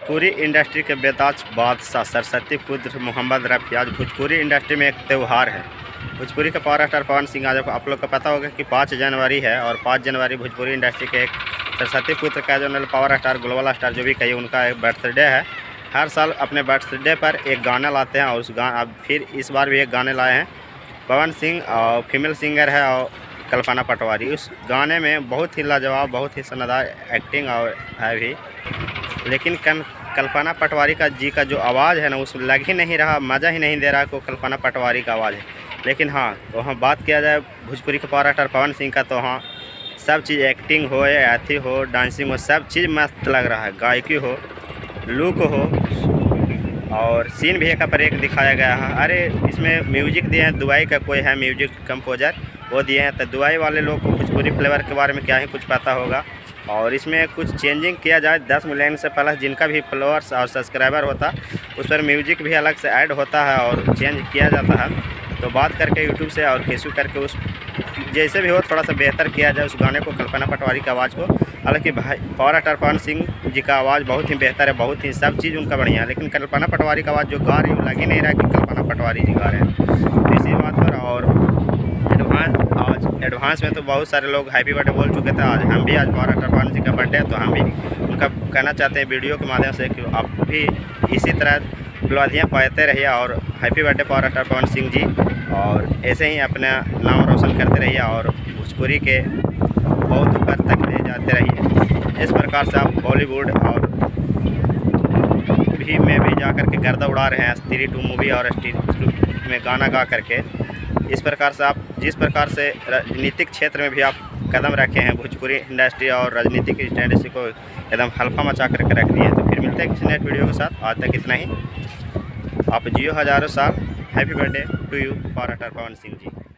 Bhojpuri industry के बेताज बादशाह सरस्वती पुत्र मोहम्मद रफ़ी आज भोजपुरी इंडस्ट्री में एक त्यौहार है। भोजपुरी का पावर स्टार पवन सिंह आज आप लोग को पता होगा कि 5 जनवरी है और 5 जनवरी भोजपुरी इंडस्ट्री के एक सरस्वती पुत्र का जो पावर स्टार ग्लोबल स्टार जो भी कहिए उनका एक बर्थडे है। हर साल अपने बर्थडे पर एक गाना लाते हैं और उस अब फिर इस बार भी एक गाने लाए हैं। पवन सिंह और फीमेल सिंगर है और कल्पना पटवारी। उस गाने में बहुत ही लाजवाब, बहुत ही शानदार एक्टिंग और है भी, लेकिन कल्पना पटवारी का जो आवाज़ है ना उस लग ही नहीं रहा, मज़ा ही नहीं दे रहा को कल्पना पटवारी का आवाज़ है। लेकिन हाँ, तो हाँ बात किया जाए भोजपुरी का पावर स्टार पवन सिंह का, तो हाँ सब चीज़ एक्टिंग हो या एथी हो, डांसिंग हो, सब चीज़ मस्त लग रहा है। गायकी हो, लुक हो और सीन भी एक पर एक दिखाया गया है। अरे इसमें म्यूजिक दिए हैं, दुबई का कोई है म्यूजिक कंपोजर, वो दिए हैं। तो दुबई वाले लोग को भोजपुरी फ्लेवर के बारे में क्या ही कुछ पता होगा। और इसमें कुछ चेंजिंग किया जाए, 10 मिलियन से प्लस जिनका भी फॉलोअर्स और सब्सक्राइबर होता उस पर म्यूजिक भी अलग से ऐड होता है और चेंज किया जाता है। तो बात करके यूट्यूब से और केसू करके उस जैसे भी हो थोड़ा सा बेहतर किया जाए उस गाने को, कल्पना पटवारी की आवाज़ को। हालांकि भाई पावर स्टार पवन सिंह जी का आवाज़ बहुत ही बेहतर है, बहुत ही सब चीज़ उनका बढ़िया है, लेकिन कल्पना पटवारी का आवाज़ जो गा रही है लग ही नहीं रहा कि कल्पना पटवारी जी गा रहे हैं। इसी बात पर और एडवांस में तो बहुत सारे लोग हैप्पी बर्थडे बोल चुके थे। आज हम भी, आज पावर स्टार पवन सिंह का बर्थडे है, तो हम भी उनका कहना चाहते हैं वीडियो के माध्यम से कि आप भी इसी तरह उपलब्धियाँ पाते रहिए और happy birthday power star Pawan Singh जी, और ऐसे ही अपना नाम रोशन करते रहिए और भोजपुरी के बहुत ऊपर तक ले जाते रहिए। इस प्रकार से आप बॉलीवुड और भी जा कर के गर्दा उड़ा रहे हैं, स्त्री 2 मूवी और स्त्री में गाना गा करके। इस प्रकार से आप जिस प्रकार से राजनीतिक क्षेत्र में भी आप कदम रखे हैं, भोजपुरी इंडस्ट्री और राजनीतिक इंडस्ट्री को एकदम हल्का मचा करके रख दिए हैं। तो फिर मिलते हैं किसी नेक्स्ट वीडियो के साथ। आज तक इतना ही। आप जियो हज़ारों साल। Happy birthday to you power star Pawan Singh ji.